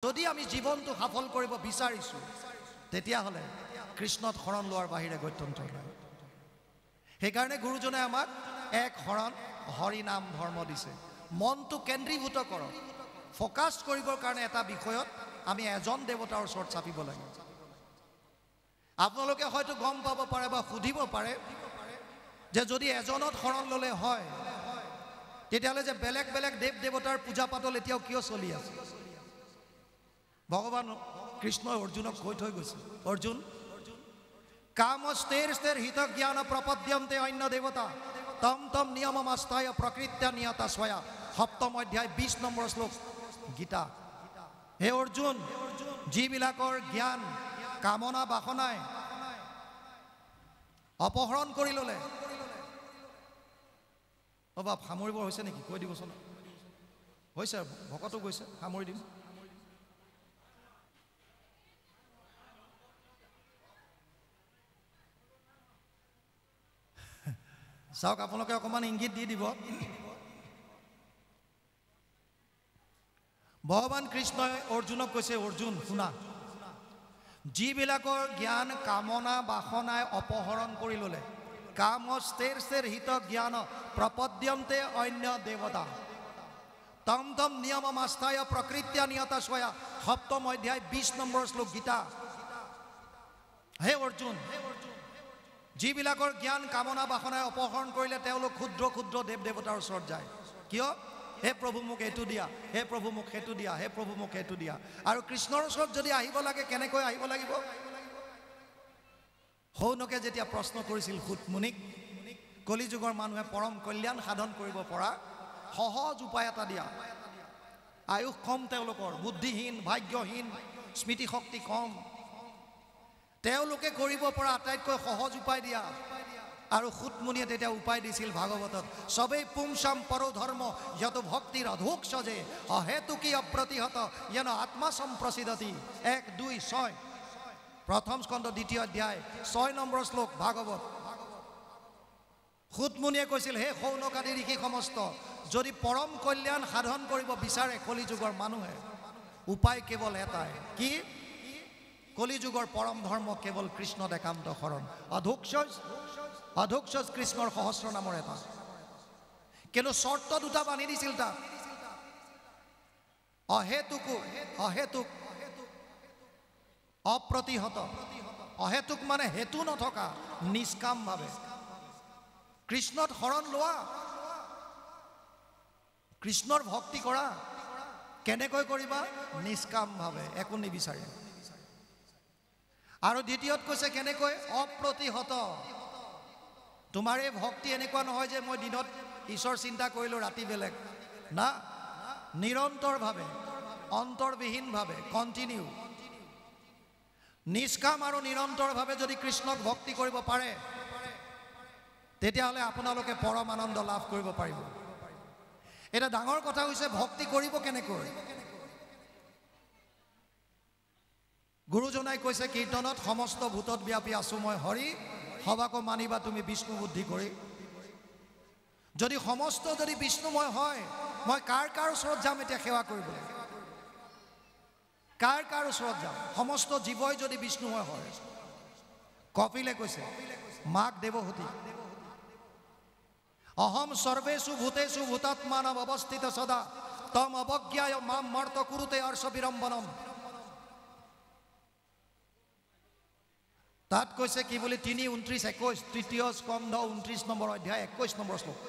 যদি আমি জীৱনটো সফল কৰিব বিচাৰিছোঁ তেতিয়াহ'লে কৃষ্ণত শৰণ লোৱাৰ বাহিৰে গত্যন্তৰ নাই। সেইকাৰণে গুৰুজনে আমাক এক শৰণ হৰি নাম ধৰ্ম দিছে। মনটো কেন্দ্ৰীভূত কৰক, ফ'কাছ কৰিবৰ কাৰণে এটা বিষয়ত আমি এজন দেৱতাৰ ওচৰত চাপিব লাগে। আপোনালোকে হয়তো গম পাব পাৰে বা সুধিব পাৰে যে যদি এজনত শৰণ ল'লে হয় তেতিয়াহ'লে যে বেলেগ বেলেগ দেৱ দেৱতাৰ পূজা পাতল এতিয়াও কিয় চলি আছে? ভগৱান কৃষ্ণই অৰ্জুনক কৈ থৈ গৈছে, অৰ্জুন কামস্তেৰ স্তেৰ হিত জ্ঞান প্ৰপদ্যন্তে অন্য দেৱতা তম তম নিয়মমাস্থায় প্ৰকৃত্য নিয়তা স্বয়া। 7ম অধ্যায় 20 নম্বৰ শ্লোক গীতা। হে অৰ্জুন, যিবিলাকৰ জ্ঞান কামনা বাসনাই অপহৰণ কৰি ল'লে, বাপ সামৰিব হৈছে নেকি? কৈ দিবচোন। হৈছে, ভকতো গৈছে, সামৰি দিম। চাওক, আপোনালোকে অকণমান ইংগিত দি দিব। ভগৱান কৃষ্ণই অৰ্জুনক কৈছে, অৰ্জুন শুনা, যিবিলাকৰ জ্ঞান কামনা বাসনাই অপহৰণ কৰি ল'লে, কামস্তেৰ স্তেৰ হিত জ্ঞান প্ৰপদ্যন্তে অন্য দেৱতা তম তম নিয়মমাস্থায় প্ৰকৃত্য নিয়তা স্বয়া। 7ম অধ্যায় 20 নম্বৰ শ্লোক গীতা। হে অৰ্জুন, যিবিলাকৰ জ্ঞান কামনা বাসনাই অপহৰণ কৰিলে তেওঁলোক ক্ষুদ্ৰ ক্ষুদ্ৰ দেৱ দেৱতাৰ ওচৰত যায়। কিয়? হে প্ৰভু মোক এইটো দিয়া, হে প্ৰভু মোক সেইটো দিয়া, হে প্ৰভু মোক সেইটো দিয়া। আৰু কৃষ্ণৰ ওচৰত যদি আহিব লাগে কেনেকৈ আহিব লাগিব? সৌনকে যেতিয়া প্ৰশ্ন কৰিছিল সুত মুনিক, কলিযুগৰ মানুহে পৰম কল্যাণ সাধন কৰিব পৰা সহজ উপায় এটা দিয়া। আয়ুস কম তেওঁলোকৰ, বুদ্ধিহীন, ভাগ্যহীন, স্মৃতিশক্তি কম, তেওঁলোকে কৰিব পৰা আটাইতকৈ সহজ উপায় দিয়া। আৰু সুতমুনিয়ে তেতিয়া উপায় দিছিল ভাগৱতত, সবেই পুংসাম পৰো ধৰ্ম যত ভক্তিৰ অধোক সজে অহেতুকি অপ্ৰতিহত যেন আত্মা সম্প্ৰসিদ্ধতি। 1, 2, 6 প্ৰথম স্কন্ধ 2য় অধ্যায় 6 নম্বৰ শ্লোক ভাগৱত। সুতমুনিয়ে কৈছিল, হে সৌনক আদি ঋষি সমস্ত, যদি পৰম কল্যাণ সাধন কৰিব বিচাৰে কলিযুগৰ মানুহে, উপায় কেৱল এটাই। কি? কলিযুগৰ পৰম ধৰ্ম কেৱল কৃষ্ণত একান্ত শৰণ। অধোক্ষজ কৃষ্ণৰ সহস্ৰ নামৰ এটা, কিন্তু চৰ্ত দুটা বান্ধি দিছিল তাত। অহেতুক অপ্ৰতিহত। অহেতুক মানে হেতু নথকা, নিষ্কাম ভাৱে কৃষ্ণত শৰণ লোৱা, কৃষ্ণৰ ভক্তি কৰা। কেনেকৈ কৰিবা? নিষ্কাম ভাৱে, একো নিবিচাৰে। আৰু দ্বিতীয়ত কৈছে কেনেকৈ? অপ্ৰতিহত। তোমাৰ এই ভক্তি এনেকুৱা নহয় যে মই দিনত ঈশ্বৰ চিন্তা কৰিলোঁ, ৰাতি বেলেগ না, নিৰন্তৰভাৱে, অন্তৰবিহীনভাৱে, কণ্টিনিউ, নিষ্কাম আৰু নিৰন্তৰভাৱে যদি কৃষ্ণক ভক্তি কৰিব পাৰে তেতিয়াহ'লে আপোনালোকে পৰম আনন্দ লাভ কৰিব পাৰিব। এটা ডাঙৰ কথা হৈছে ভক্তি কৰিব কেনেকৈ? গুৰুজনাই কৈছে কীৰ্তনত, সমস্ত ভূতত ব্যাপী আছো মই হৰি, সবাকো মানিবা তুমি বিষ্ণু বুদ্ধি কৰি। যদি সমস্ত যদি বিষ্ণুময় হয়, মই কাৰ কাৰ ওচৰত যাম এতিয়া সেৱা কৰিবলৈ? কাৰ কাৰ ওচৰত যাম? সমস্ত জীৱই যদি বিষ্ণুময় হয়। কপিলে কৈছে, মাক দেৱহূতি, অহম সৰ্বেষু ভূতেষু ভূতাত্মানম অৱস্থিত সদা তম অৱজ্ঞায় মাম মৰ্ত কুৰুতে অৰ্ষ বিৰম্বনম। তাত কৈছে কি বুলি? 3:29-21 তৃতীয় স্কন্ধ 29 নম্বৰ অধ্যায় 21 নম্বৰ শ্লোক।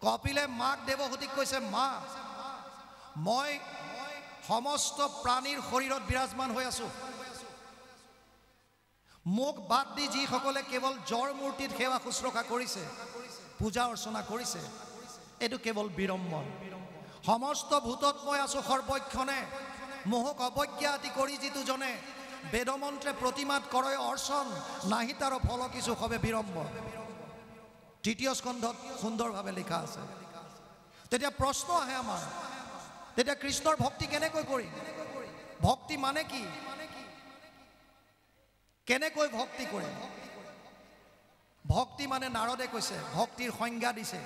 কপিলে মাক দেৱহূতিক কৈছে, মা, মই সমস্ত প্ৰাণীৰ শৰীৰত বিৰাজমান হৈ আছো। মোক বাদ দি যিসকলে কেৱল জড় মূৰ্তিত সেৱা শুশ্ৰূষা কৰিছে, পূজা অৰ্চনা কৰিছে, এইটো কেৱল বিৰম্বন। সমস্ত ভূতত মই আছো সৰ্বক্ষণে, মোহক অৱজ্ঞা আতি কৰি যিটো জনে বেদমন্ত্ৰে প্ৰতিমাত কৰে অৰ্চন, নাহি তাৰ ফল কিছু হবে বিৰম্বন। 3য় স্কন্ধত সুন্দৰভাৱে লিখা আছে। তেতিয়া প্ৰশ্ন আহে আমাৰ, তেতিয়া কৃষ্ণৰ ভক্তি কেনেকৈ কৰিম? ভক্তি মানে কি? কেনেকৈ ভক্তি কৰিম? ভক্তি মানে নাৰদে কৈছে, ভক্তিৰ সংজ্ঞা দিছে,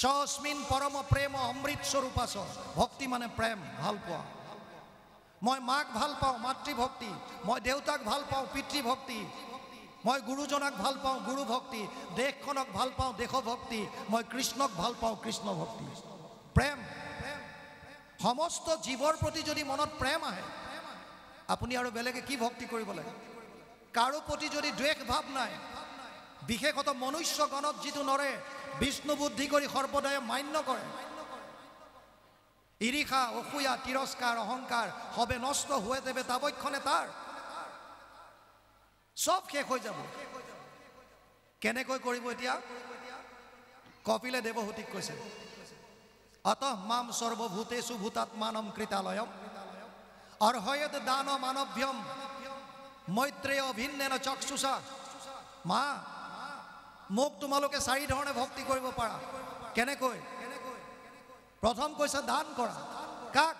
সস্মিন পৰম প্ৰেম অমৃত স্বৰূপাছ। ভক্তি মানে প্ৰেম, ভাল পোৱা। মই মাক ভাল পাওঁ, মাতৃভক্তি। মই দেউতাক ভাল পাওঁ, পিতৃভক্তি। মই গুৰুজনাক ভাল পাওঁ, গুৰু ভক্তি। দেশখনক ভাল পাওঁ, দেশভক্তি। মই কৃষ্ণক ভাল পাওঁ, কৃষ্ণ ভক্তি। প্ৰেম, সমস্ত জীৱৰ প্ৰতি যদি মনত প্ৰেম আহে, আপুনি আৰু বেলেগে কি ভক্তি কৰিব লাগে? কাৰো প্ৰতি যদি দ্বেষ ভাৱ নাই, বিশেষত মনুষ্যগণত যিটো নৰে বিষ্ণু বুদ্ধি কৰি সৰ্বদাই মান্য কৰে, ঈৰ্ষা, অসূয়া, তিৰস্কাৰ, অহংকাৰ হবে নষ্ট হুৱে দেবে তাবক্ষণে তাৰ সব শেষ হৈ যাব। কেনেকৈ কৰিব এতিয়া? কপিলে দেৱহূতিক কৈছে, অতঃ মাম সৰ্বভূতেষু ভূতাত্মানম কৃতালয়ম অৰ্হয়ত দান মানভ্যম মৈত্ৰেয় ভিন্নেন চক্ষুষা। মা, মোক তোমালোকে চাৰি ধৰণে ভক্তি কৰিব পাৰা। কেনেকৈ? প্ৰথম কৈছে দান কৰা। কাক?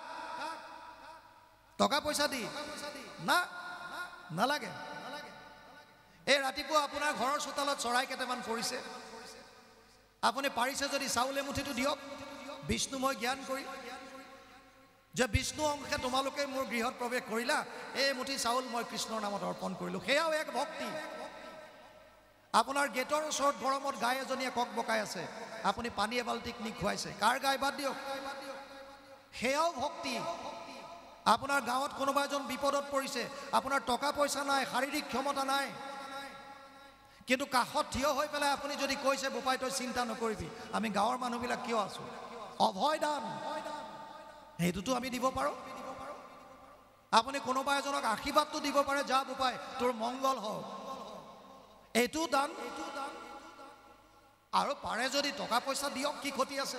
টকা পইচা দি না, নালাগে। এই ৰাতিপুৱা আপোনাৰ ঘৰৰ চোতালত চৰাই কেইটামান পৰিছে, আপুনি পাৰিছে যদি চাউল এমুঠিটো দিয়ক, বিষ্ণুময় জ্ঞান কৰি যে বিষ্ণু অংশে তোমালোকে মোৰ গৃহত প্ৰৱেশ কৰিলা, এই এমুঠি চাউল মই কৃষ্ণৰ নামত অৰ্পণ কৰিলোঁ। সেয়াও এক ভক্তি। আপোনাৰ গেটৰ ওচৰত গৰমত গাই এজনীয়ে কক বকাই আছে, আপুনি পানী এবাল্টিক নি খুৱাইছে। কাৰ গাই বাদ দিয়ক, সেয়াও ভক্তি। আপোনাৰ গাঁৱত কোনোবা এজন বিপদত পৰিছে, আপোনাৰ টকা পইচা নাই, শাৰীৰিক ক্ষমতা নাই, কিন্তু কাষত থিয় হৈ পেলাই আপুনি যদি কৈছে বোপাই তই চিন্তা নকৰিবি, আমি গাঁৱৰ মানুহবিলাক কিয় আছো, অভয় দান, সেইটোতো আমি দিব পাৰোঁ। আপুনি কোনোবা এজনক আশীৰ্বাদটো দিব পাৰে, যা বোপাই তোৰ মংগল হওক, এইটো দান। আৰু পাৰে যদি টকা পইচা দিয়ক, কি ক্ষতি আছে?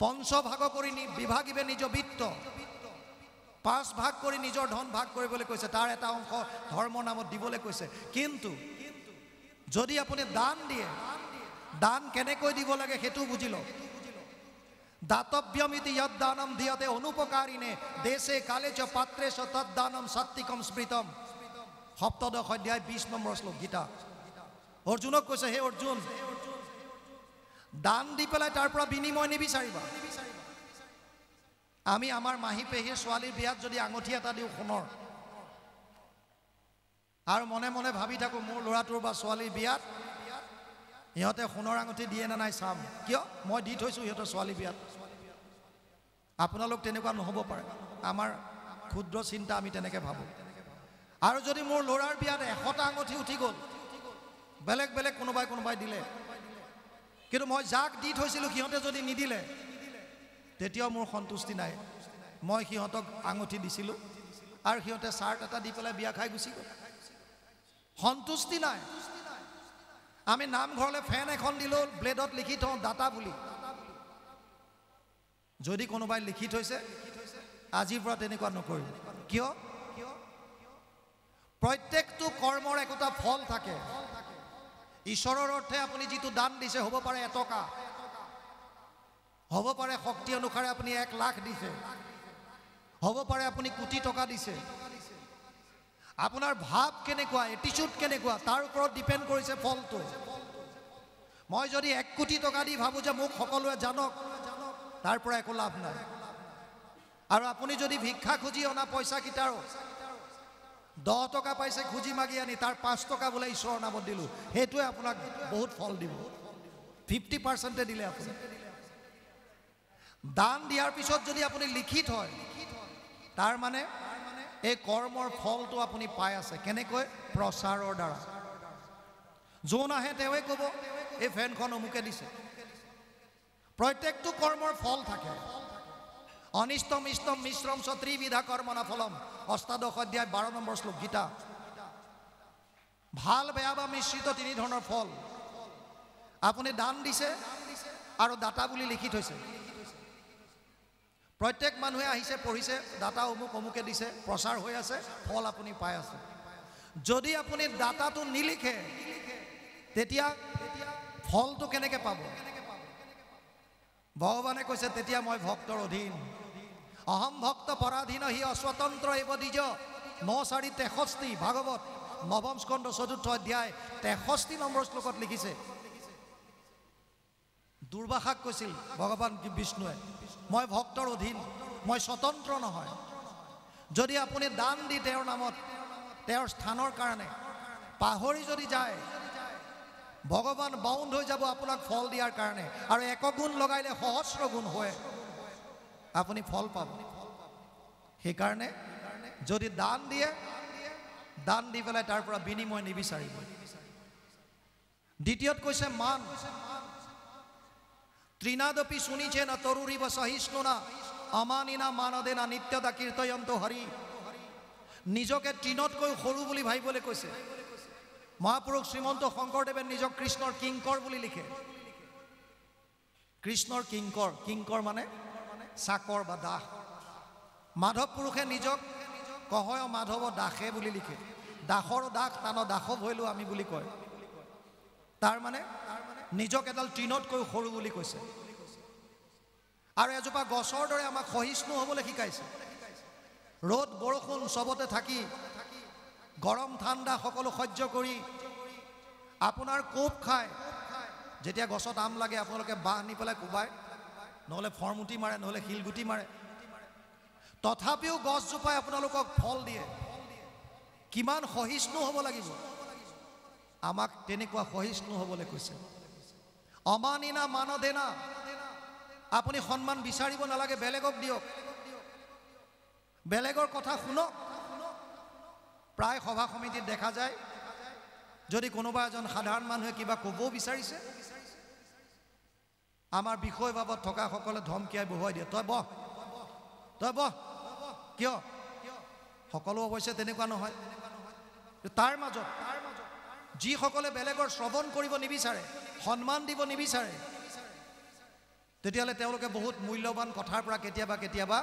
পঞ্চভাগ কৰি বিভাগিবে নিজ বিত্ত, 5 ভাগ কৰি নিজৰ ধন ভাগ কৰিবলৈ কৈছে, তাৰ এটা অংশ ধৰ্মৰ নামত দিবলৈ কৈছে। কিন্তু যদি আপুনি দান দিয়ে, দান কেনেকৈ দিব লাগে সেইটো বুজি লওক। দাতব্যমিতি যদ দানম দিয়তে অনুপকাৰিণে দেশে কালে চ পাত্ৰে চ তদ দানম সাত্বিকম স্মৃতম। সপ্তদশ অধ্যায় 20 নম্বৰ শ্লোক গীতা। অৰ্জুনক কৈছে, হে অৰ্জুন, দান দি পেলাই তাৰ পৰা বিনিময় নিবিচাৰিবা। আমি আমাৰ মাহী পেহীৰ ছোৱালীৰ বিয়াত যদি আঙুঠি এটা দিওঁ সোণৰ, আৰু মনে মনে ভাবি থাকোঁ মোৰ ল'ৰাটোৰ বা ছোৱালীৰ বিয়াত সিহঁতে সোণৰ আঙুঠি দিয়ে নে নাই চাম, কিয় মই দি থৈছোঁ সিহঁতৰ ছোৱালী বিয়াত। আপোনালোক তেনেকুৱা নহ'ব পাৰে, আমাৰ ক্ষুদ্ৰ চিন্তা, আমি তেনেকৈ ভাবোঁ। আৰু যদি মোৰ ল'ৰাৰ বিয়াত 100টা আঙুঠি উঠি গ'ল, বেলেগ বেলেগ কোনোবাই দিলে, কিন্তু মই যাক দি থৈছিলোঁ সিহঁতে যদি নিদিলে, তেতিয়াও মোৰ সন্তুষ্টি নাই। মই সিহঁতক আঙুঠি দিছিলোঁ আৰু সিহঁতে চাৰ্ট এটা দি পেলাই বিয়া খাই গুচি গ'ল, সন্তুষ্টি নাই। আমি নামঘৰলৈ ফেন এখন দিলোঁ, ব্লেডত লিখি থওঁ দাতা বুলি। যদি কোনোবাই লিখি থৈছে, আজিৰ পৰা তেনেকুৱা নকৰিব। কিয়? প্ৰত্যেকটো কৰ্মৰ একোটা ফল থাকে। ঈশ্বৰৰ অৰ্থে আপুনি যিটো দান দিছে, হ'ব পাৰে 1 টকা, হ'ব পাৰে শক্তি অনুসাৰে আপুনি 1 লাখ দিছে, হ'ব পাৰে আপুনি কোটি টকা দিছে। আপোনাৰ ভাৱ কেনেকুৱা, এটিচিউড কেনেকুৱা, তাৰ ওপৰত ডিপেণ্ড কৰিছে ফলটো। মই যদি 1 কোটি টকা দি ভাবোঁ যে মোক সকলোৱে জানক, তাৰ পৰা একো লাভ নাই। আৰু আপুনি যদি ভিক্ষা খুজি অনা পইচাকেইটাৰো 10 টকা পাইছে খুজি মাগি আনি, তাৰ 5 টকা বোলে ঈশ্বৰৰ নামত দিলোঁ, সেইটোৱে আপোনাক বহুত ফল দিব। 50% দিলে আপুনি। দান দিয়াৰ পিছত যদি আপুনি লিখি থয়, তাৰ মানে এই কৰ্মৰ ফলটো আপুনি পাই আছে। কেনেকৈ? প্ৰচাৰৰ দ্বাৰা। যোন আহে তেওঁৱে ক'ব এই ফেনখন অমুকে দিছে। প্ৰত্যেকটো কৰ্মৰ ফল থাকে। অনিষ্টম ইষ্টম মিশ্ৰম চ ত্ৰিবিধা কৰ্মনা ফলম। অষ্টাদশ অধ্যায় 12 নম্বৰ শ্লোক গীতা। ভাল বেয়া বা মিশ্ৰিত 3 ধৰণৰ ফল। আপুনি দান দিছে আৰু দাতা বুলি লিখি থৈছে। প্ৰত্যেক মানুহে আহিছে, পঢ়িছে, দাতা অমুক অমুকে দিছে, প্ৰচাৰ হৈ আছে, ফল আপুনি পাই আছে। যদি আপুনি দাতাটো নিলিখে, তেতিয়া ফলটো কেনেকৈ পাব? ভগৱানে কৈছে, তেতিয়া মই ভক্তৰ অধীন। অহম ভক্ত পৰাধীন হি অস্বতন্ত্ৰ এব দ্বিজ। 9:63 ভাগৱত 9ম স্কন্ধ 4ৰ্থ অধ্যায় 63 নম্বৰ শ্লোকত লিখিছে। দুৰ্বাসাক কৈছিল ভগৱান বিষ্ণুৱে, মই ভক্তৰ অধীন, মই স্বতন্ত্ৰ নহয়। যদি আপুনি দান দি তেওঁৰ নামত তেওঁৰ স্থানৰ কাৰণে পাহৰি যদি যায়, ভগৱান বাউণ্ড হৈ যাব আপোনাক ফল দিয়াৰ কাৰণে, আৰু 1 গুণ লগাইলে সহস্ৰ গুণ হয় আপুনি ফল পাব। সেইকাৰণে যদি দান দিয়ে, দান দি পেলাই তাৰ পৰা বিনিময় নিবিচাৰিব। দ্বিতীয়ত কৈছে মান। ত্ৰিনাদপি শুনিছে না তৰুৰিব সহিষ্ণুনা অমানিনা মানদেনা নিত্যদা কীৰ্তয়ন্ত হৰি। নিজকে তৃণতকৈ সৰু বুলি ভাবিবলৈ কৈছে। মহাপুৰুষ শ্ৰীমন্ত শংকৰদেৱে নিজক কৃষ্ণৰ কিংকৰ বুলি লিখে। কৃষ্ণৰ কিংকৰ, কিংকৰ মানে চাকৰ বা দাস। মাধৱ পুৰুষে নিজক কহয় মাধৱ দাসে বুলি লিখে। দাসৰ দাস তান দাসৱ হৈলো আমি বুলি কয়। তাৰ মানে নিজক এডাল তৃণতকৈ সৰু বুলি কৈছে। আৰু এজোপা গছৰ দৰে আমাক সহিষ্ণু হ'বলৈ শিকাইছে। ৰ'দ বৰষুণ চবতে থাকি, গৰম ঠাণ্ডা সকলো সহ্য কৰি, আপোনাৰ কোব খায়। যেতিয়া গছত আম লাগে আপোনালোকে বাঁহ নি পেলাই কোবায়, নহ'লে ফৰমুটি মাৰে, নহ'লে শিলগুটি মাৰে। তথাপিও গছজোপাই আপোনালোকক ফল দিয়ে। কিমান সহিষ্ণু হ'ব লাগিব, আমাক তেনেকুৱা সহিষ্ণু হ'বলৈ কৈছে। অমানিনা মানদেনা, আপুনি সন্মান বিচাৰিব নালাগে, বেলেগক দিয়ক, বেলেগৰ কথা শুনক। প্ৰায় সভা সমিতিত দেখা যায়, যদি কোনোবা এজন সাধাৰণ মানুহে কিবা ক'ব বিচাৰিছে, আমাৰ বিষয় বাবদ থকা সকলে ধমকিয়াই বহুৱাই দিয়ে, তই বহ, তই বহ। কিয়? সকলো অৱশ্যে তেনেকুৱা নহয়। তাৰ মাজত যিসকলে বেলেগৰ শ্ৰৱণ কৰিব নিবিচাৰে, সন্মান দিব নিবিচাৰে, তেতিয়াহ'লে তেওঁলোকে বহুত মূল্যৱান কথাৰ পৰা কেতিয়াবা কেতিয়াবা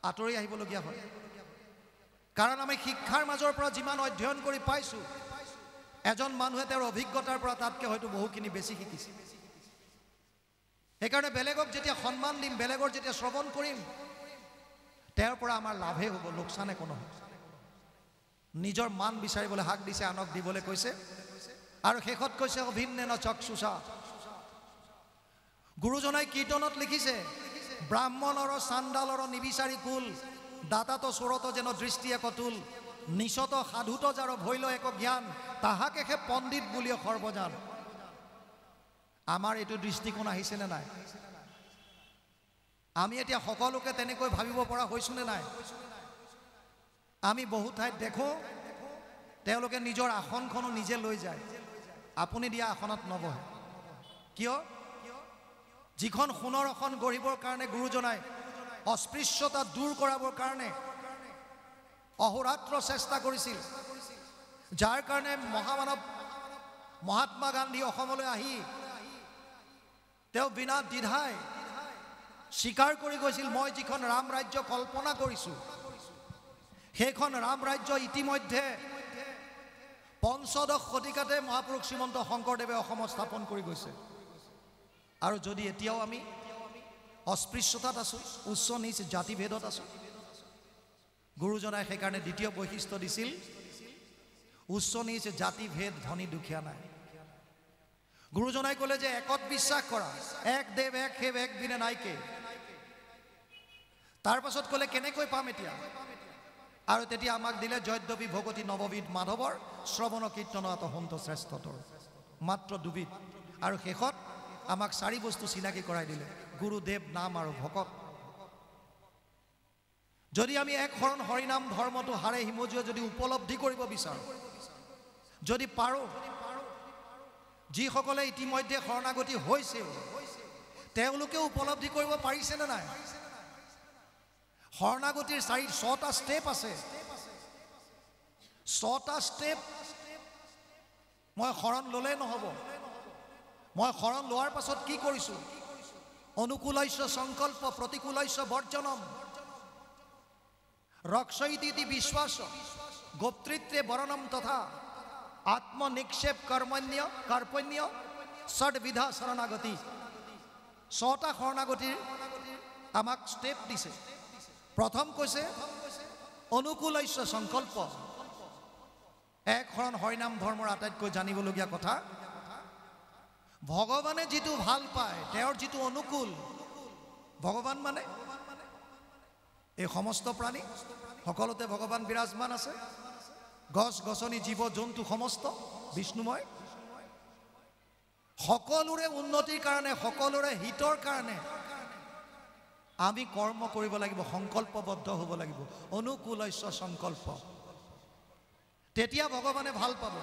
আঁতৰি আহিবলগীয়া হয়। কাৰণ আমি শিক্ষাৰ মাজৰ পৰা যিমান অধ্যয়ন কৰি পাইছোঁ, এজন মানুহে তেওঁৰ অভিজ্ঞতাৰ পৰা তাতকৈ হয়তো বহুখিনি বেছি শিকিছে। সেইকাৰণে বেলেগক যেতিয়া সন্মান দিম, বেলেগৰ যেতিয়া শ্ৰৱণ কৰিম, তেওঁৰ পৰা আমাৰ লাভেই হ'ব, লোকচান একো নহয়। নিজৰ মান বিচাৰিবলৈ হাক দিছে, আনক দিবলৈ কৈছে। আৰু শেষত কৈছে অভিন্নেন চক্ষুষা। গুৰুজনাই কীৰ্তনত লিখিছে, ব্ৰাহ্মণৰ চাণ্ডালৰ নিবিচাৰি কুল, দাতাত চোৰত যেন দৃষ্টি এক তুল, নিচত সাধুত যাৰ ভৈল এক জ্ঞান, তাহাকে সে পণ্ডিত বুলিয়ে সৰ্বজান। আমাৰ এইটো দৃষ্টিকোণ আহিছেনে নাই? আমি এতিয়া সকলোকে তেনেকৈ ভাবিব পৰা হৈছোনে নাই? আমি বহু ঠাইত দেখোঁ, তেওঁলোকে নিজৰ আসনখনো নিজে লৈ যায়, আপুনি দিয়া আসনত নবহে। কিয়? যিখন সোণৰ আসন গঢ়িবৰ কাৰণে গুৰুজনাই অস্পৃশ্যতা দূৰ কৰাবৰ কাৰণে অহোৰাত্ৰ চেষ্টা কৰিছিল, যাৰ কাৰণে মহামানৱ মহাত্মা গান্ধী অসমলৈ আহি তেওঁ বিনা দ্বিধাই স্বীকাৰ কৰি গৈছিল, মই যিখন ৰাম ৰাজ্য কল্পনা কৰিছোঁ, সেইখন ৰাম ৰাজ্য ইতিমধ্যে ৫৫ শতিকাতে মহাপুৰুষ শ্ৰীমন্ত শংকৰদেৱে অসমত স্থাপন কৰি গৈছে। আৰু যদি এতিয়াও আমি অস্পৃশ্যতাত আছোঁ, উচ্চ নিচ জাতিভেদত আছোঁ, গুৰুজনাই সেইকাৰণে দ্বিতীয় বৈশিষ্ট্য দিছিল, উচ্চ নিচ জাতিভেদ ধনী দুখীয়া নাই। গুৰুজনাই ক'লে যে একত বিশ্বাস কৰা, এক দেৱ এক সেৱ এক বিনে নাইকে। তাৰ পাছত ক'লে কেনেকৈ পাম এতিয়া? আৰু তেতিয়া আমাক দিলে যদ্যপি ভগতি নৱবিধ মাধৱৰ শ্ৰৱণ কীৰ্তনত সন্ত শ্ৰেষ্ঠতৰ, মাত্ৰ দুবিধ। আৰু শেষত আমাক 4 বস্তু চিনাকি কৰাই দিলে, গুৰুদেৱ, নাম আৰু ভকত। যদি আমি এক শৰণ হৰিনাম ধৰ্মটো হাৰে হিমজুৱে যদি উপলব্ধি কৰিব বিচাৰোঁ, যদি পাৰোঁ, যিসকলে ইতিমধ্যে শৰণাগতি হৈছে তেওঁলোকে উপলব্ধি কৰিব পাৰিছেনে নাই? শৰণাগতিৰ 6টা ষ্টেপ আছে। 6টা ষ্টেপ। মই শৰণ ল'লে নহ'ব, মই শৰণ লোৱাৰ পাছত কি কৰিছোঁ? অনুকূলৈশ্য সংকল্প প্ৰতিকূলৈশ্য বৰ্জনম, ৰক্ষয়িতি বিশ্বাস গোপ্তৃত্বে বৰণম তথা আত্মনিক্ষেপ কৰ্পণ্য ষডবিধা শৰণাগতি। 6টা শৰণাগতিৰ আমাক ষ্টেপ দিছে। প্ৰথম কৈছে অনুকূলৈশ্য সংকল্প। এক শৰণ হৰিনাম ধৰ্মৰ আটাইতকৈ জানিবলগীয়া কথা, ভগৱানে যিটো ভাল পায়, তেওঁৰ যিটো অনুকূল, ভগৱান মানে এই সমস্ত প্ৰাণী সকলোতে ভগৱান বিৰাজমান আছে। গছ গছনি জীৱ জন্তু সমস্ত বিষ্ণুময়। সকলোৰে উন্নতিৰ কাৰণে, সকলোৰে হিতৰ কাৰণে আমি কৰ্ম কৰিব লাগিব, সংকল্পবদ্ধ হ'ব লাগিব, অনুকূলস্য সংকল্প। তেতিয়া ভগৱানে ভাল পাব।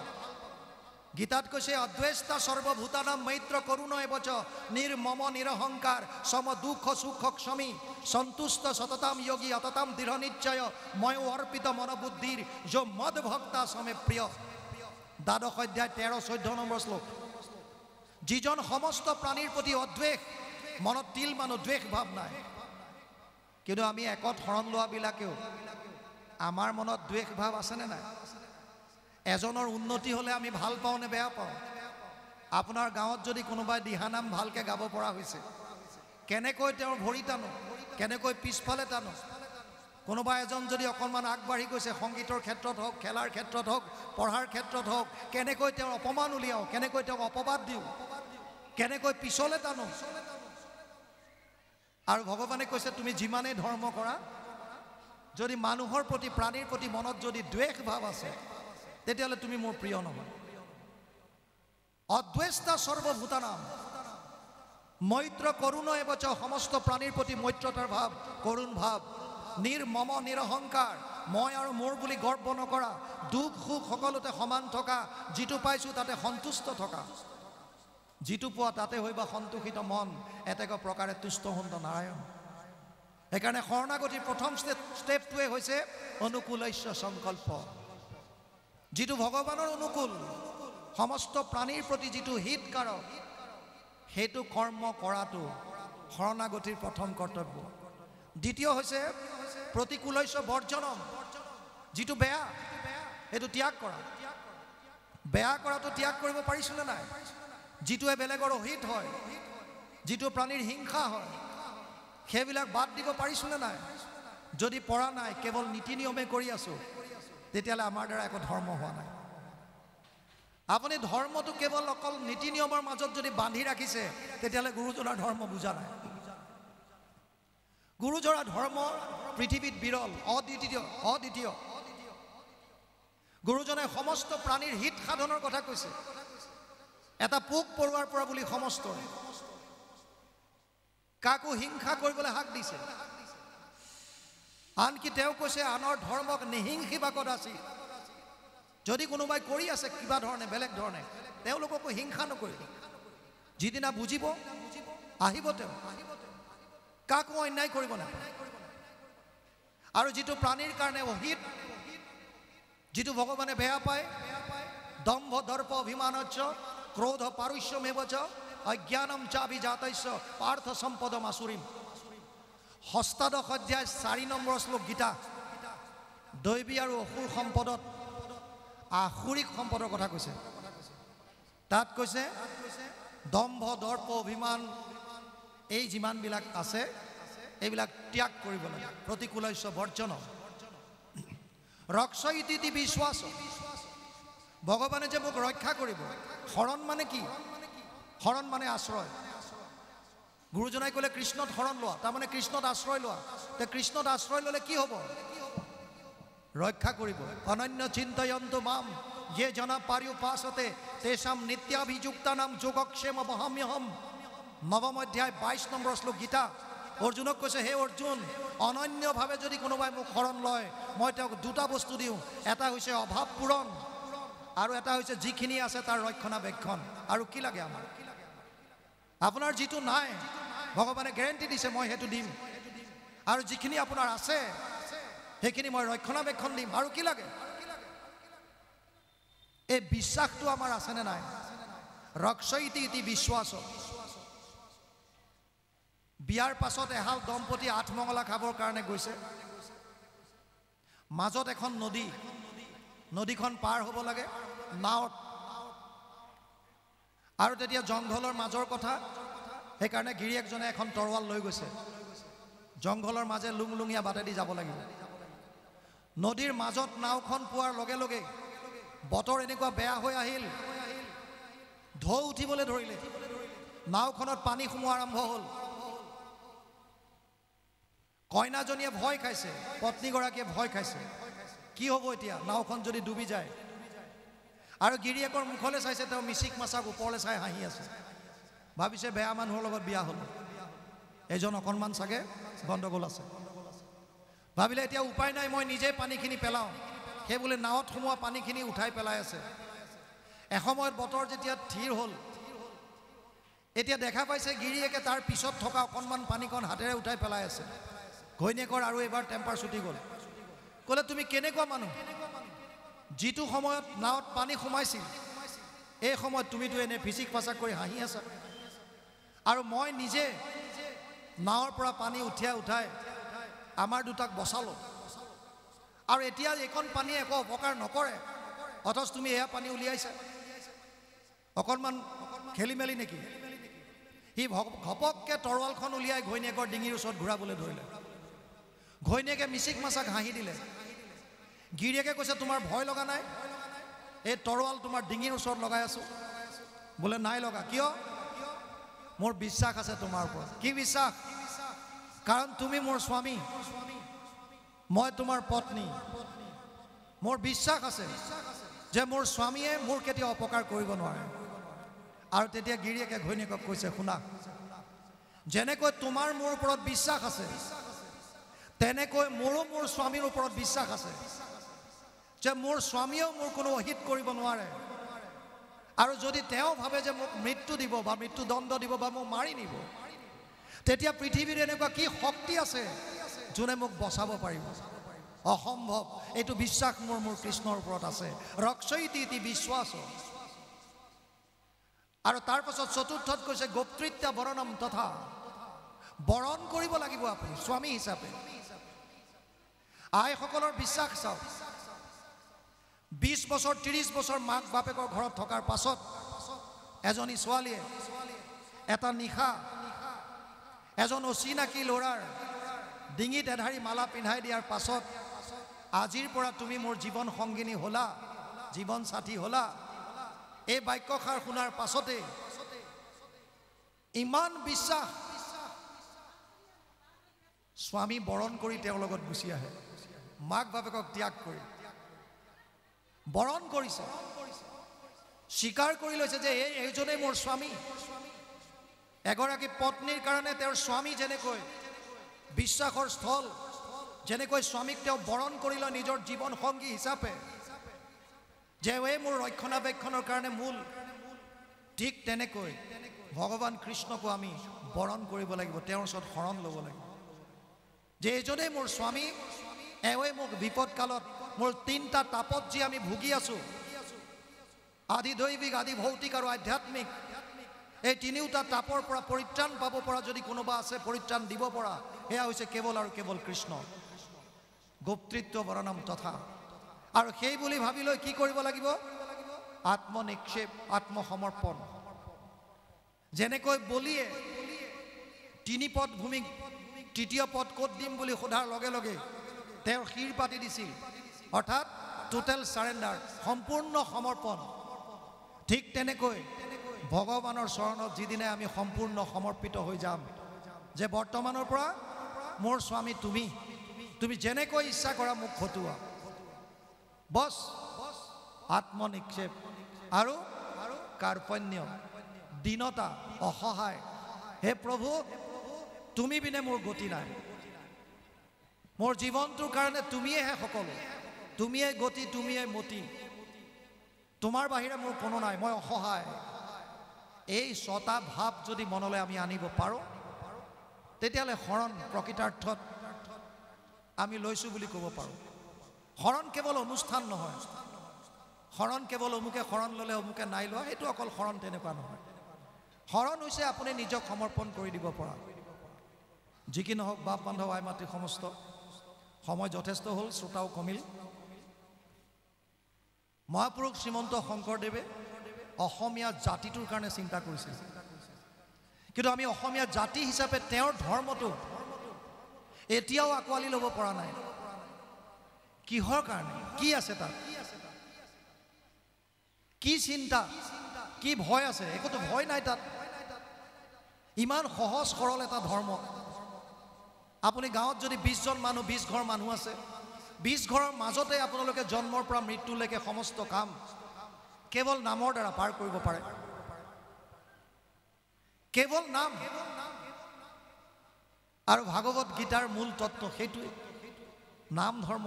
গীতাত কৈছে অদ্বেষ্টা সৰ্বভূতানাম মৈত্ৰ করুণ এবচ নির্মম নিরহংকার সম দুঃখ সুখ ক্ষমী সন্তুষ্ট সততাম যোগী অততাম দৃঢ় নিশ্চয় ময় অর্পিত মনোবুদ্ধির যো মদ ভক্তা সমে প্রিয়। দ্বাদশ অধ্যায় 13-14 নম্বৰ শ্লোক। যিজন সমস্ত প্ৰাণীৰ প্ৰতি অদ্বেষ, মনত তিল মানুহ দ্বেষ ভাৱ নাই। কিন্তু আমি একত শৰণ লোৱাবিলাকেও আমাৰ মনত দ্বেষ ভাৱ আছেনে নাই? এজনৰ উন্নতি হ'লে আমি ভাল পাওঁ নে বেয়া পাওঁ? আপোনাৰ গাঁৱত যদি কোনোবাই দিহানাম ভালকৈ গাব পৰা হৈছে, কেনেকৈ তেওঁৰ ভৰি টানো, কেনেকৈ পিছফালে টানো। কোনোবা এজন যদি অকণমান আগবাঢ়ি গৈছে, সংগীতৰ ক্ষেত্ৰত হওক, খেলাৰ ক্ষেত্ৰত হওক, পঢ়াৰ ক্ষেত্ৰত হওক, কেনেকৈ তেওঁৰ অপমান উলিয়াওঁ, কেনেকৈ তেওঁক অপবাদ দিওঁ, কেনেকৈ পিছলৈ টানো। আৰু ভগৱানে কৈছে তুমি যিমানেই ধৰ্ম কৰা, যদি মানুহৰ প্ৰতি, প্ৰাণীৰ প্ৰতি মনত যদি দ্বেষ ভাৱ আছে, তেতিয়াহ'লে তুমি মোৰ প্ৰিয় নহয়। অদ্বেষ্টা সৰ্বভূতানাম মৈত্ৰ কৰুণ এবচ, সমস্ত প্ৰাণীৰ প্ৰতি মৈত্ৰতাৰ ভাৱ, কৰুণ ভাৱ। নিৰ্মম নিৰহংকাৰ, মই আৰু মোৰ বুলি গৰ্ব নকৰা। দুখ সুখ সকলোতে সমান থকা, যিটো পাইছোঁ তাতে সন্তুষ্ট থকা। যিটো পোৱা তাতে হৈবা সন্তোষিত মন, এতেক প্ৰকাৰে তুষ্ট হন্ত নাৰায়ণ। সেইকাৰণে শৰণাগতিৰ প্ৰথম ষ্টেপটোৱে হৈছে অনুকূলস্য সংকল্প। যিটো ভগৱানৰ অনুকূল, সমস্ত প্ৰাণীৰ প্ৰতি যিটো হিতকাৰক, সেইটো কৰ্ম কৰাটো শৰণাগতিৰ প্ৰথম কৰ্তব্য। দ্বিতীয় হৈছে প্ৰতিকূলস্য বৰ্জনম, যিটো বেয়া সেইটো ত্যাগ কৰা। বেয়া কৰাটো ত্যাগ কৰিব পাৰিছোনে নাই? যিটোৱে বেলেগৰ অহিত হয়, যিটো প্ৰাণীৰ হিংসা হয়, সেইবিলাক বাদ দিব পাৰিছোনে নাই? যদি পৰা নাই, কেৱল নীতি নিয়মে কৰি আছোঁ, তেতিয়াহ'লে আমাৰ দ্বাৰা একো ধৰ্ম হোৱা নাই। আপুনি ধৰ্মটো কেৱল অকল নীতি নিয়মৰ মাজত যদি বান্ধি ৰাখিছে, তেতিয়াহ'লে গুৰুজনাৰ ধৰ্ম বুজা নাই। গুৰুজনাৰ ধৰ্ম পৃথিৱীত বিৰল, অদ্বিতীয়। গুৰুজনাই সমস্ত প্ৰাণীৰ হিত সাধনৰ কথা কৈছে। এটা পোক পৰুৱাৰ পৰা বুলি সমস্ত, কাকো হিংসা কৰিবলৈ হাক দিছে। আনকি তেওঁ কৈছে আনৰ ধৰ্মক নিহিংসিবা কদাচি। যদি কোনোবাই কৰি আছে কিবা ধৰণে, বেলেগ ধৰণে, তেওঁলোককো হিংসা নকৰিব। যিদিনা বুজিব আহিব, তেওঁ কাকো অন্যায় কৰিব নাপায়। আৰু যিটো প্ৰাণীৰ কাৰণে অহিত, যিটো ভগৱানে বেয়া পায়, দম্ভ দৰ্প অভিমানচ্চ ক্ৰোধ পাৰুষ্যমেবচ অজ্ঞানম চাবিজাতস্য পাৰ্থ সম্পদম আসুৰিম। ষষ্ঠাদশ অধ্যায় 4 নম্বৰ শ্লোক গীতা। দৈবী আৰু অসুৰ সম্পদত আসুৰিক সম্পদৰ কথা কৈছে। তাত কৈছে দম্ভ দৰ্প অভিমান, এই যিমানবিলাক আছে এইবিলাক ত্যাগ কৰিব লাগে। প্ৰতিকূলস্য বৰ্জন। ৰক্ষয়িতি বিশ্বাস, ভগৱানে যে মোক ৰক্ষা কৰিব। শৰণ মানে কি? শৰণ মানে আশ্ৰয়। গুৰুজনাই ক'লে কৃষ্ণত শৰণ লোৱা, তাৰমানে কৃষ্ণত আশ্ৰয় লোৱা। তে কৃষ্ণত আশ্ৰয় ল'লে কি হ'ব? ৰক্ষা কৰিব। অনন্য চিন্তয়ন্তু মাম ये जना पर्युपासते तेषां नित्याभियुक्तानां যোগক্ষেম বহাম্যহম। নৱম অধ্যায় 22 নম্বৰ শ্লোক গীতা। অৰ্জুনক কৈছে, হে অৰ্জুন, অনন্যভাৱে যদি কোনোবাই মোক শৰণ লয়, মই তেওঁক দুটা বস্তু দিওঁ। এটা হৈছে অভাৱ পূৰণ, আৰু এটা হৈছে যিখিনি আছে তাৰ ৰক্ষণাবেক্ষণ। আৰু কি লাগে আমাৰ? আপোনাৰ যিটো নাই ভগৱানে গ্যাৰেণ্টি দিছে মই সেইটো দিম, আৰু যিখিনি আপোনাৰ আছে সেইখিনি মই ৰক্ষণাবেক্ষণ দিম। আৰু কি লাগে? এই বিশ্বাসটো আমাৰ আছেনে নাই? ৰক্ষয়িতি ইতি বিশ্বাস। বিয়াৰ পাছত এহাল দম্পতি আঠমঙলা খাবৰ কাৰণে গৈছে। মাজত এখন নদী, নদীখন পাৰ হ'ব লাগে নাৱত। আৰু তেতিয়া জংঘলৰ মাজৰ কথা, সেইকাৰণে গিৰিয়েকজনে এখন তৰোৱাল লৈ গৈছে। জংঘলৰ মাজে লুংলুঙীয়া বাটেদি যাব লাগিব। নদীৰ মাজত নাওখন পোৱাৰ লগে লগে বতৰ এনেকুৱা বেয়া হৈ আহিল, ঢৌ উঠিবলৈ ধৰিলে। নাওখনত পানী সোমোৱা আৰম্ভ হ'ল। কইনাজনীয়ে ভয় খাইছে, পত্নীগৰাকীয়ে ভয় খাইছে, কি হ'ব এতিয়া নাওখন যদি ডুবি যায়। আৰু গিৰিয়েকৰ মুখলৈ চাইছে, তেওঁ মিচিক মাছাক ওপৰলৈ চাই হাঁহি আছে, ভাবিছে বেয়া মানুহৰ লগত বিয়া হ'ল, এজন অকণমান চাগে গণ্ডগোল আছে। ভাবিলে এতিয়া উপায় নাই, মই নিজে পানীখিনি পেলাওঁ। সেই বোলে নাৱত সোমোৱা পানীখিনি উঠাই পেলাই আছে। এসময়ত বতৰ যেতিয়া থিৰ হ'ল, এতিয়া দেখা পাইছে গিৰিয়েকে তাৰ পিছত থকা অকণমান পানীকণ হাতেৰে উঠাই পেলাই আছে। ঘৈণীয়েকৰ আৰু এবাৰ টেম্পাৰ ছুটি গ'ল। ক'লে তুমি কেনেকুৱা মানুহ, যিটো সময়ত নাৱত পানী সোমাইছিল এই সময়ত তুমিতো এনে ফিচিক ফাচাক কৰি হাঁহি আছা, আৰু মই নিজে নাৱৰ পৰা পানী উঠাই আমাৰ দুটাক বচালোঁ, আৰু এতিয়া এইকণ পানীয়ে একো অপকাৰ নকৰে, অথচ তুমি এয়া পানী উলিয়াইছা। অকণমান খেলি মেলি নেকি? সি ঘপককৈ তৰোৱালখন উলিয়াই ঘৈণীয়েকৰ ডিঙিৰ ওচৰত ঘূৰাবলৈ ধৰিলে। ঘৈণীয়েকে মিচিক মাছাক হাঁহি দিলে। গিৰিয়েকে কৈছে তোমাৰ ভয় লগা নাই? এই তৰোৱাল তোমাৰ ডিঙিৰ ওচৰত লগাই আছোঁ। বোলে নাই লগা। কিয়? মোৰ বিশ্বাস আছে তোমাৰ ওপৰত। কি বিশ্বাস? কাৰণ তুমি মোৰ স্বামী, মই তোমাৰ পত্নী। মোৰ বিশ্বাস আছে যে মোৰ স্বামীয়ে মোৰ কেতিয়াও অপকাৰ কৰিব নোৱাৰে। আৰু তেতিয়া গিৰিয়েকে ঘৈণীয়েকক কৈছে, শুনা, যেনেকৈ তোমাৰ মোৰ ওপৰত বিশ্বাস আছে, তেনেকৈ মোৰো মোৰ স্বামীৰ ওপৰত বিশ্বাস আছে যে মোৰ স্বামীয়েও মোৰ কোনো অহিত কৰিব নোৱাৰে। আৰু যদি তেওঁ ভাবে যে মোক মৃত্যু দিব বা মৃত্যুদণ্ড দিব বা মোক মাৰি নিব, তেতিয়া পৃথিৱীৰ এনেকুৱা কি শক্তি আছে যোনে মোক বচাব পাৰিব? অসম্ভৱ। এইটো বিশ্বাস মোৰ কৃষ্ণৰ ওপৰত আছে। ৰক্ষয়িতি ইতি বিশ্বাস। আৰু তাৰ পাছত চতুৰ্থত কৈছে গোপ্তৃত্য বৰণম তথা, বৰণ কৰিব লাগিব আপুনি স্বামী হিচাপে। আইসকলৰ বিশ্বাস চাওক, 20 বছৰ 30 বছৰ মাক বাপেকৰ ঘৰত থকাৰ পাছত এজনী ছোৱালীয়ে এটা নিশা এজন অচিনাকি ল'ৰাৰ ডিঙিত এধাৰি মালা পিন্ধাই দিয়াৰ পাছত, আজিৰ পৰা তুমি মোৰ জীৱন সংগিনী হ'লা, জীৱন সাথী হ'লা, এই বাক্যষাৰ শুনাৰ পাছতে ইমান বিশ্বাস, স্বামী বৰণ কৰি তেওঁৰ লগত গুচি আহে। মাক বাপেকক ত্যাগ কৰি বৰণ কৰিছে, স্বীকাৰ কৰি লৈছে যে এইজনেই মোৰ স্বামী। এগৰাকী পত্নীৰ কাৰণে তেওঁৰ স্বামী যেনেকৈ বিশ্বাসৰ স্থল, যেনেকৈ স্বামীক তেওঁ বৰণ কৰি লয় নিজৰ জীৱন সংগী হিচাপে, যে এই মোৰ ৰক্ষণাবেক্ষণৰ কাৰণে মূল, ঠিক তেনেকৈ ভগৱান কৃষ্ণকো আমি বৰণ কৰিব লাগিব, তেওঁৰ ওচৰত শৰণ ল'ব লাগিব যে এইজনেই মোৰ স্বামী, এওঁৱে মোক বিপদ কালত মোৰ 3টা তাপত যি আমি ভুগি আছোঁ, আদি দৈবিক আদি ভৌতিক আৰু আধ্যাত্মিক, এই 3টা তাপৰ পৰা পৰিত্ৰাণ পাব পৰা যদি কোনোবা আছে, পৰিত্ৰাণ দিব পৰা, সেয়া হৈছে কেৱল আৰু কেৱল কৃষ্ণ। গোপ্তৃত্ব বৰণম তথা। আৰু সেই বুলি ভাবি লৈ কি কৰিব লাগিব? আত্মনিক্ষেপ, আত্মসমৰ্পণ। যেনেকৈ বলিয়ে 3 পদ ভূমিক 3য় পদ ক'ত দিম বুলি সোধাৰ লগে লগে তেওঁৰ শিৰ পাতি দিছিল, অৰ্থাৎ টোটেল চাৰেণ্ডাৰ, সম্পূৰ্ণ সমৰ্পণ। ঠিক তেনেকৈ ভগৱানৰ চৰণত যিদিনে আমি সম্পূৰ্ণ সমৰ্পিত হৈ যাম, যে বৰ্তমানৰ পৰা মোৰ স্বামী তুমি, তুমি যেনেকৈ ইচ্ছা কৰা মোক খটুৱা, বছ। আত্মনিক্ষেপ আৰু কাৰ্পণ্য, দীনতা, অসহায়। হে প্ৰভু, তুমি বিনে মোৰ গতি নাই, মোৰ জীৱনটোৰ কাৰণে তুমিয়েহে সকলো, তুমিয়ে গতি, তুমিয়ে মতি, তোমাৰ বাহিৰে মোৰ কোনো নাই, মই অসহায়। এই 6টা ভাৱ যদি মনলৈ আমি আনিব পাৰোঁ, তেতিয়াহ'লে শৰণ প্ৰকৃতাৰ্থত আমি লৈছোঁ বুলি ক'ব পাৰোঁ। শৰণ কেৱল অনুষ্ঠান নহয়, শৰণ কেৱল অমুকে শৰণ ল'লে অমুকে নাই লোৱা, সেইটো অকল শৰণ তেনেকুৱা নহয়। শৰণ হৈছে আপুনি নিজক সমৰ্পণ কৰি দিব পৰা। যি কি নহওক, বাপ বান্ধৱ আই মাতৃ সমস্ত, সময় যথেষ্ট হ'ল, শ্ৰোতাও কমিল। মহাপুৰুষ শ্ৰীমন্ত শংকৰদেৱে অসমীয়া জাতিটোৰ কাৰণে চিন্তা কৰিছিল, কিন্তু আমি অসমীয়া জাতি হিচাপে তেওঁৰ ধৰ্মটো এতিয়াও আঁকোৱালি ল'ব পৰা নাই। কিহৰ কাৰণে? কি আছে তাত? কি চিন্তা, কি ভয় আছে? একোতো ভয় নাই তাত। ইমান সহজ সৰল এটা ধৰ্ম, আপুনি গাঁৱত যদি 20 জন মানুহ 20 ঘৰ মানুহ আছে 20 ঘৰৰ মাজতে আপোনালোকে জন্মৰ পৰা মৃত্যুলৈকে সমস্ত কাম কেৱল নামৰ দ্বাৰা পাৰ কৰিব পাৰে কেৱল নাম আৰু ভাগৱত গীতাৰ মূল তত্ত্ব সেইটোৱে নাম ধৰ্ম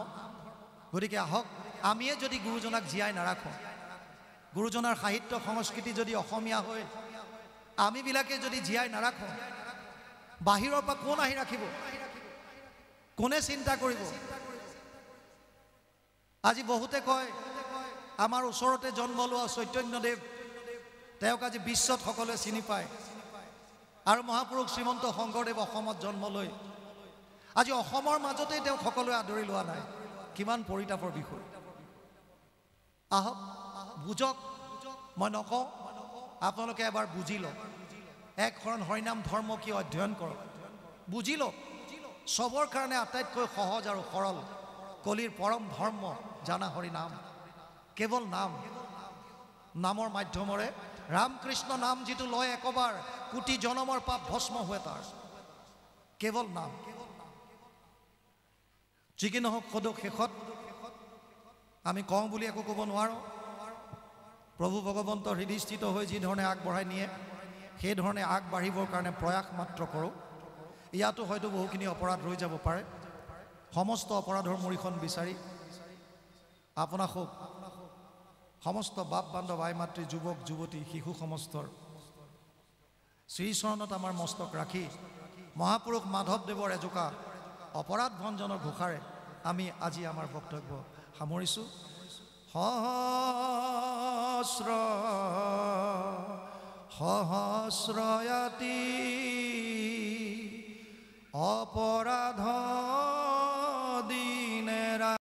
গতিকে আহক আমিয়ে যদি গুৰুজনাক জীয়াই নাৰাখোঁ গুৰুজনাৰ সাহিত্য সংস্কৃতি যদি অসমীয়া হয় আমিবিলাকে যদি জীয়াই নাৰাখোঁ বাহিৰৰ পৰা কোন আহি ৰাখিব কোনে চিন্তা কৰিব আজি বহুতে কয় আমাৰ ওচৰতে জন্ম লোৱা চৈতন্যদেৱ তেওঁক আজি বিশ্বত সকলোৱে চিনি পায় আৰু মহাপুৰুষ শ্ৰীমন্ত শংকৰদেৱ অসমত জন্ম লৈ আজি অসমৰ মাজতেই তেওঁক সকলোৱে আদৰি লোৱা নাই কিমান পৰিতাপৰ বিষয় আহক বুজক মই নকওঁ আপোনালোকে এবাৰ বুজি লওক এক শৰণ হৰিনাম ধৰ্ম কি অধ্যয়ন কৰক বুজি লওক সবৰ কাৰণে আটাইতকৈ সহজ আৰু সৰল কলিৰ পৰম ধৰ্ম জানা হৰি নাম কেৱল নাম নামৰ মাধ্যমেৰে ৰামকৃষ্ণ নাম যিটো লয় একবাৰ কোটি জনমৰ পাপ ভস্ম হয় তাৰ কেৱল নাম যি কি নহওক সদৌ শেষত আমি কওঁ বুলি একো ক'ব নোৱাৰোঁ প্ৰভু ভগৱন্ত হৃদয়স্থিত হৈ যি ধৰণে আগবঢ়াই নিয়ে সেই ধৰণে আগবাঢ়িবৰ কাৰণে প্ৰয়াস মাত্ৰ কৰোঁ ইয়াতো হয়তো বহুখিনি অপৰাধ ৰৈ যাব পাৰে সমস্ত অপৰাধৰ মূৰিখন বিচাৰি আপোনাক সমস্ত বাপ বান্ধৱ আই মাতৃ যুৱক যুৱতী শিশু সমস্তৰ শ্ৰীচৰণত আমাৰ মস্তক ৰাখি মহাপুৰুষ মাধৱদেৱৰ এজোকা অপৰাধ ভঞ্জনৰ ঘোষাৰে আমি আজি আমাৰ বক্তব্য সামৰিছোঁ সহস্ৰ সহস্ৰয়াতি অপৰাধ